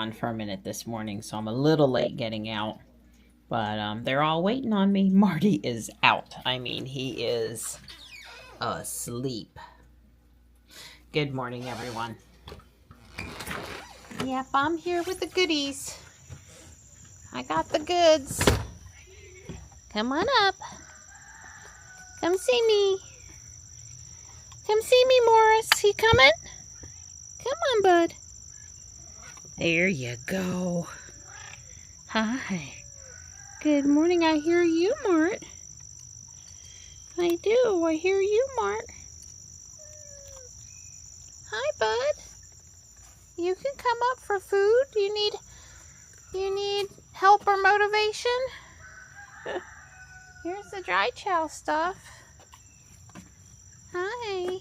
on for a minute this morning, so I'm a little late getting out. But they're all waiting on me. Marty is out. I mean, he is asleep. Good morning, everyone. Yep, I'm here with the goodies. I got the goods. Come on up. Come see me. Come see me, Morris. You coming? Come on, bud. There you go. Hi. Good morning. I hear you, Mart. I do. I hear you, Mart. Hi, bud. You can come up for food. You need help or motivation? Here's the dry chow stuff. Hi.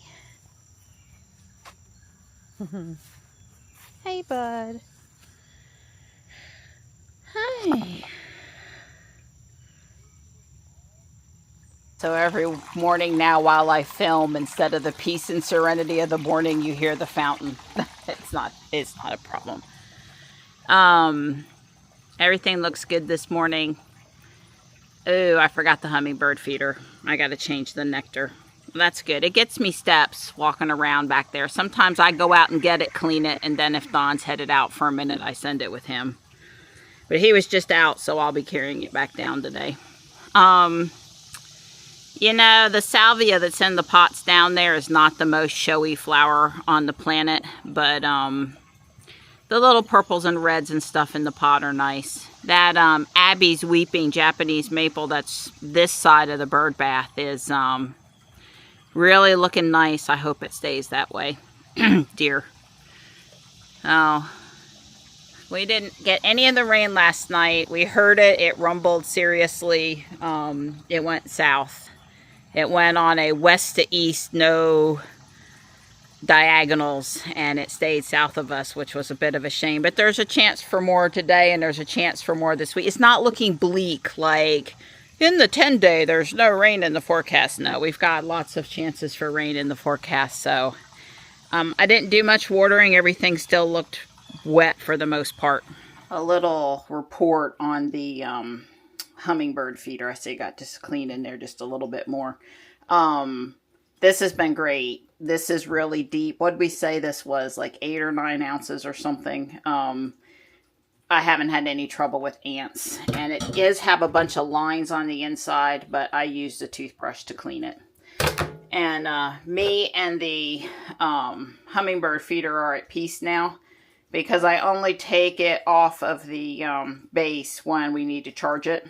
Hey, bud. Hi. So every morning now while I film, instead of the peace and serenity of the morning, you hear the fountain. It's not a problem. Everything looks good this morning. Oh, I forgot the hummingbird feeder. I got to change the nectar. That's good. It gets me steps walking around back there. Sometimes I go out and get it, clean it, and then if Don's headed out for a minute, I send it with him. But he was just out, so I'll be carrying it back down today. You know, the salvia that's in the pots down there is not the most showy flower on the planet, but the little purples and reds and stuff in the pot are nice. That Abby's Weeping Japanese Maple that's this side of the bird bath is really looking nice. I hope it stays that way. Dear. Oh, we didn't get any of the rain last night. We heard it. It rumbled seriously. It went south. It went on a west to east, no diagonals, and it stayed south of us, which was a bit of a shame. But there's a chance for more today, and there's a chance for more this week. It's not looking bleak, like in the 10-day, there's no rain in the forecast. No, we've got lots of chances for rain in the forecast. So I didn't do much watering. Everything still looked wet for the most part. A little report on the hummingbird feeder. I say got to clean in there just a little bit more. This has been great. This is really deep. What did we say this was? Like 8 or 9 ounces or something. I haven't had any trouble with ants. And it does have a bunch of lines on the inside, but I used a toothbrush to clean it. And me and the hummingbird feeder are at peace now, because I only take it off of the base when we need to charge it,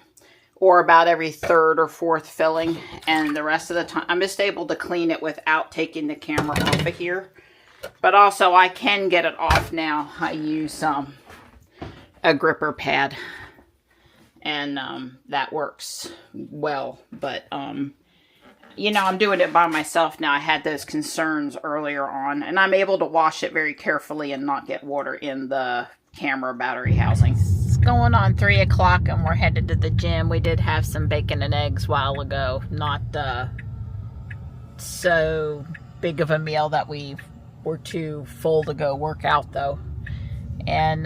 or about every 3rd or 4th filling, and the rest of the time I'm just able to clean it without taking the camera off of here. But also I can get it off now. I use a gripper pad, and that works well. But you know, I'm doing it by myself now. I had those concerns earlier on, and I'm able to wash it very carefully and not get water in the camera battery housing. It's going on 3 o'clock and we're headed to the gym. We did have some bacon and eggs a while ago. Not so big of a meal that we were too full to go work out though. And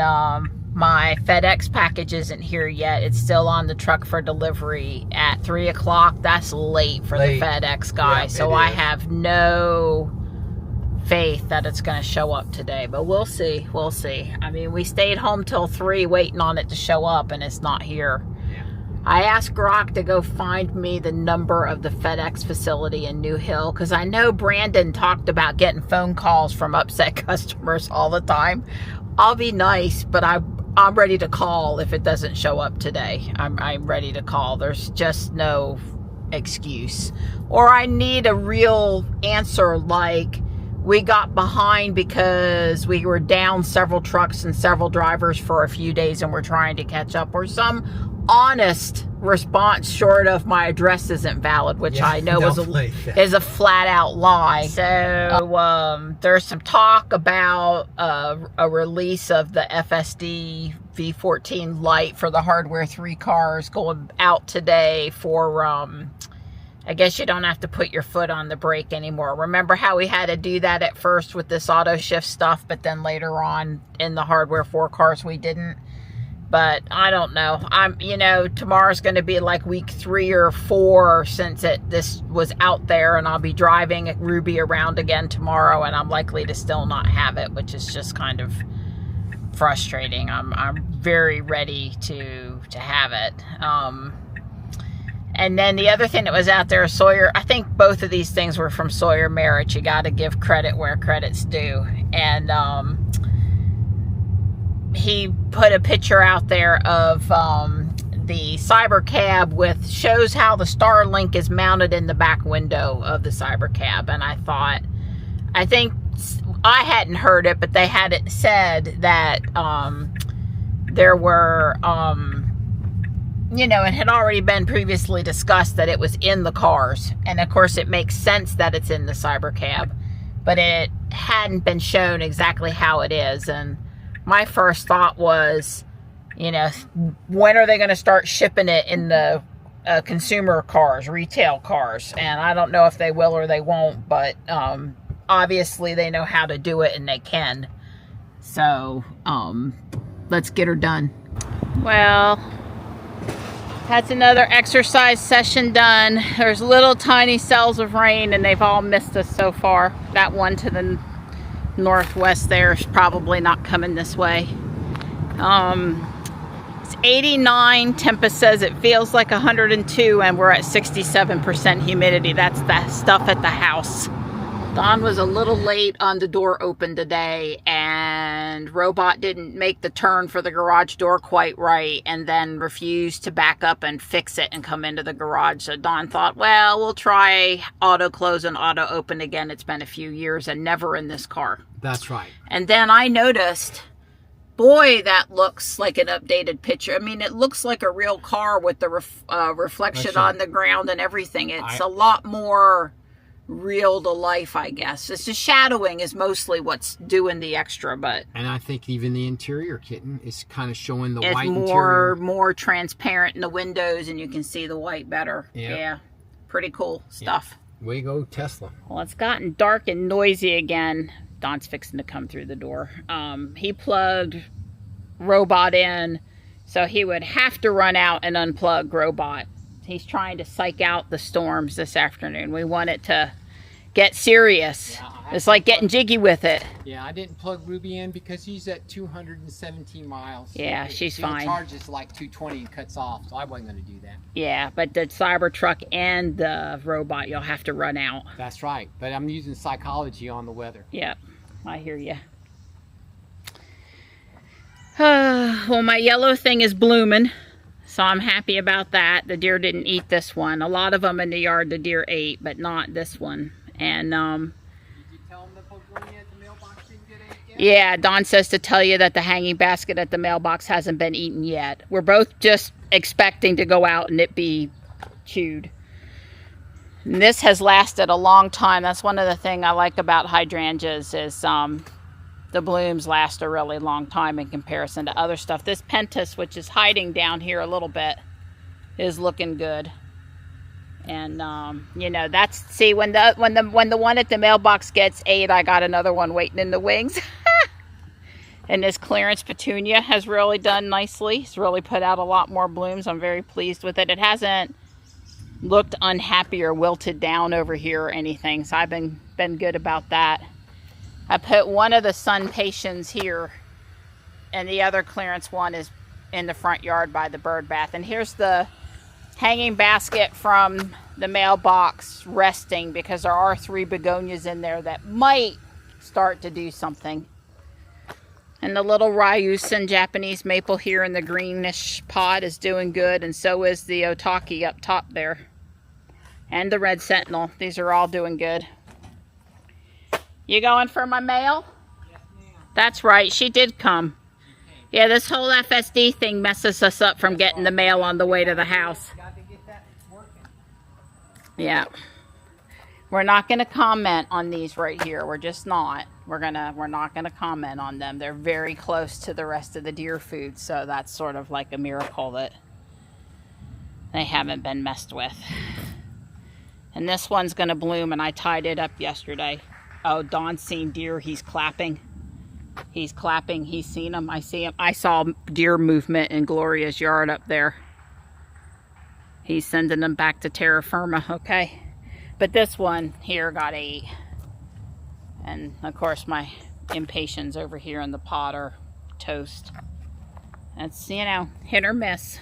my FedEx package isn't here yet. It's still on the truck for delivery at 3 o'clock. That's late for the FedEx guy. Yeah, so I have no faith that it's going to show up today. But we'll see. We'll see. I mean, we stayed home till 3 waiting on it to show up, and it's not here. Yeah. I asked Grok to go find me the number of the FedEx facility in New Hill, because I know Brandon talked about getting phone calls from upset customers all the time. I'll be nice, but I'm ready to call if it doesn't show up today. I'm ready to call. There's just no excuse. Or I need a real answer, like we got behind because we were down several trucks and several drivers for a few days and we're trying to catch up, or some honest response short of my address isn't valid, which I know is a flat out lie. So there's some talk about a release of the FSD V14 Lite for the Hardware 3 cars going out today for I guess you don't have to put your foot on the brake anymore. Remember how we had to do that at first with this auto shift stuff, but then later on in the hardware 4 cars we didn't? But I don't know. You know, tomorrow's going to be like week 3 or 4 since this was out there, and I'll be driving Ruby around again tomorrow, and I'm likely to still not have it, which is just kind of frustrating. I'm very ready to have it. And then the other thing that was out there, Sawyer, I think both of these things were from Sawyer Merritt. You got to give credit where credit's due. And he put a picture out there of the Cyber Cab shows how the Starlink is mounted in the back window of the Cyber Cab. And I think I hadn't heard it, but they had it said that there were, you know, it had already been previously discussed that it was in the cars. And of course it makes sense that it's in the Cyber Cab, but it hadn't been shown exactly how it is. And my first thought was, you know, when are they going to start shipping it in the consumer cars, retail cars? And I don't know if they will or they won't, but obviously they know how to do it and they can. So let's get her done. Well, that's another exercise session done. There's little tiny cells of rain and they've all missed us so far. That one to the northwest there is probably not coming this way. It's 89. Tempest says it feels like 102 and we're at 67% humidity. That's the stuff at the house. Don was a little late on the door open today, and Robot didn't make the turn for the garage door quite right and then refused to back up and fix it and come into the garage. So Don thought, well, we'll try auto close and auto open again. It's been a few years and never in this car. That's right. And then I noticed, boy, that looks like an updated picture. I mean, it looks like a real car with the reflection on the ground and everything. It's a lot more real to life, I guess. It's just shadowing is mostly what's doing the extra, but and I think even the interior, kitten, is kind of showing the white interior. It's more transparent in the windows and you can see the white better. Yep. Yeah, pretty cool stuff. Yep. Way to go, Tesla. Well, it's gotten dark and noisy again. Don's fixing to come through the door. He plugged Robot in, so he would have to run out and unplug Robot. He's trying to psych out the storms this afternoon. We want it to get serious. Yeah, it's like getting jiggy with it. Yeah, I didn't plug Ruby in because he's at 217 miles. Yeah, she's fine. She charges like 220 and cuts off, so I wasn't going to do that. Yeah, but the Cybertruck and the Robot, you'll have to run out. That's right, but I'm using psychology on the weather. Yep, I hear you. Well, my yellow thing is blooming, so I'm happy about that. The deer didn't eat this one. A lot of them in the yard the deer ate, but not this one. And did you tell them the Pogoni at the mailbox didn't get ate yet? Yeah, Don says to tell you that the hanging basket at the mailbox hasn't been eaten yet. We're both just expecting to go out and it be chewed. And this has lasted a long time. That's one of the things I like about hydrangeas is the blooms last a really long time in comparison to other stuff. This Pentas, which is hiding down here a little bit, is looking good. And you know, that's, see, when the one at the mailbox gets ate, I got another one waiting in the wings. And this clearance petunia has really done nicely. It's really put out a lot more blooms. I'm very pleased with it. It hasn't looked unhappy or wilted down over here or anything, so I've been good about that. I put one of the sun patiens here, and the other clearance one is in the front yard by the bird bath. And here's the hanging basket from the mailbox resting, because there are 3 begonias in there that might start to do something. And the little Ryusen Japanese maple here in the greenish pot is doing good, and so is the Otaki up top there. And the red sentinel. These are all doing good. You going for my mail? Yes, ma'am. That's right, she did come. Yeah, this whole FSD thing messes us up from getting the mail on the way to the house. Got to get that working. Yeah. We're not going to comment on these right here. We're just not. We're not going to comment on them. They're very close to the rest of the deer food, so that's sort of like a miracle that they haven't been messed with. And this one's going to bloom, and I tied it up yesterday. Oh, Don's seen deer. He's clapping. He's clapping. He's seen them. I see him. I saw deer movement in Gloria's yard up there. He's sending them back to terra firma, okay? But this one here got 8. And, of course, my impatiens over here in the pot are toast. It's, you know, hit or miss.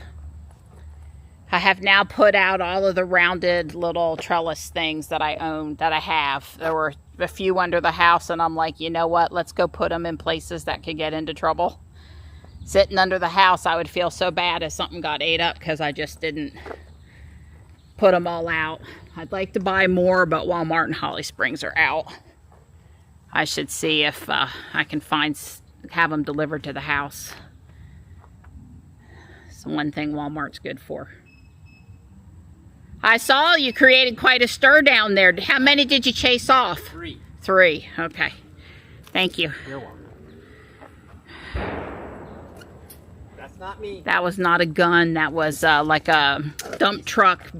I have now put out all of the rounded little trellis things that I own, that I have. There were a few under the house, and I'm like, you know what? Let's go put them in places that could get into trouble. Sitting under the house, I would feel so bad if something got ate up because I just didn't put them all out. I'd like to buy more, but Walmart and Holly Springs are out. I should see if I can have them delivered to the house. It's the one thing Walmart's good for. I saw you created quite a stir down there. How many did you chase off? 3. 3. Okay. Thank you. You're welcome. That's not me. That was not a gun. That was like a dump truck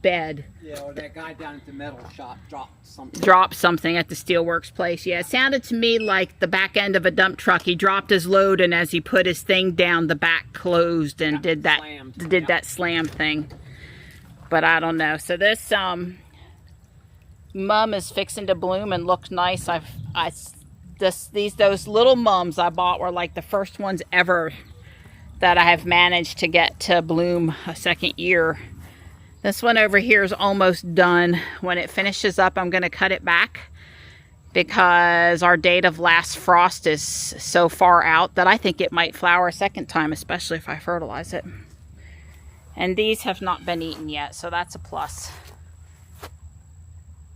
bed. Yeah, or that guy down at the metal shop dropped something. Dropped something at the steelworks place. Yeah, it sounded to me like the back end of a dump truck. He dropped his load, and as he put his thing down, the back closed and did that slam thing. But I don't know. So this mum is fixing to bloom and look nice. Those little mums I bought were like the first ones ever that I have managed to get to bloom a second year. This one over here is almost done. When it finishes up, I'm going to cut it back because our date of last frost is so far out that I think it might flower a second time, especially if I fertilize it. And these have not been eaten yet, so that's a plus.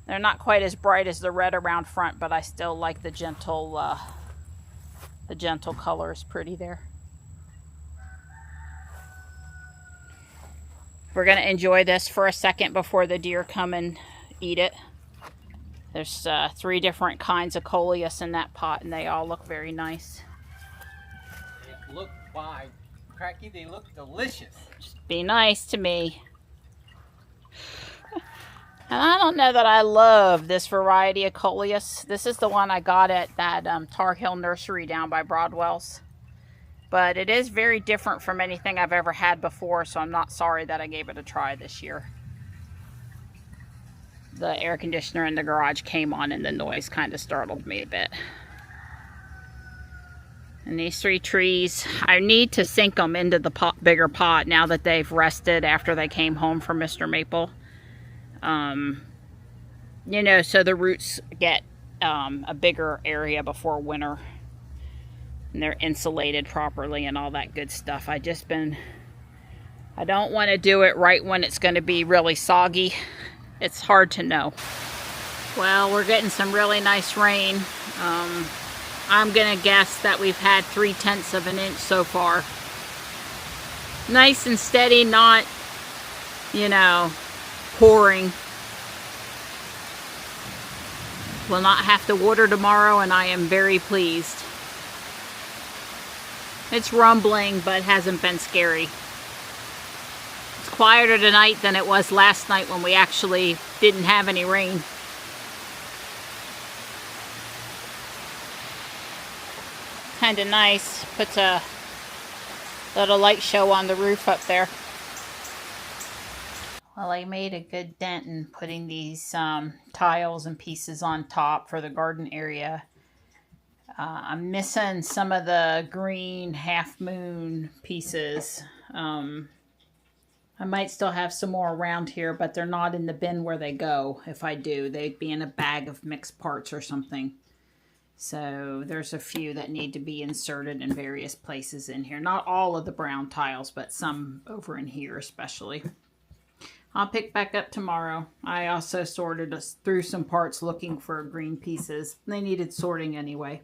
They're not quite as bright as the red around front, but I still like the gentle color is pretty there. We're going to enjoy this for a second before the deer come and eat it. There's 3 different kinds of coleus in that pot, and they all look very nice. It looked wide. Cracky, they look delicious. Just be nice to me. And I don't know that I love this variety of coleus. This is the one I got at that Tar Heel Nursery down by Broadwell's. But it is very different from anything I've ever had before, so I'm not sorry that I gave it a try this year. The air conditioner in the garage came on and the noise kind of startled me a bit. And these 3 trees, I need to sink them into the bigger pot now that they've rested after they came home from Mr. Maple. You know, so the roots get a bigger area before winter. And they're insulated properly and all that good stuff. I don't want to do it right when it's going to be really soggy. It's hard to know. Well, we're getting some really nice rain. I'm going to guess that we've had 3/10 of an inch so far. Nice and steady, not, you know, pouring. We'll not have to water tomorrow, and I am very pleased. It's rumbling, but hasn't been scary. It's quieter tonight than it was last night when we actually didn't have any rain. Kind of nice. Puts a little light show on the roof up there. Well, I made a good dent in putting these tiles and pieces on top for the garden area. I'm missing some of the green half moon pieces. I might still have some more around here, but they're not in the bin where they go. If I do, they'd be in a bag of mixed parts or something. So there's a few that need to be inserted in various places in here. Not all of the brown tiles, but some over in here especially. I'll pick back up tomorrow. I also sorted through some parts looking for green pieces. They needed sorting anyway.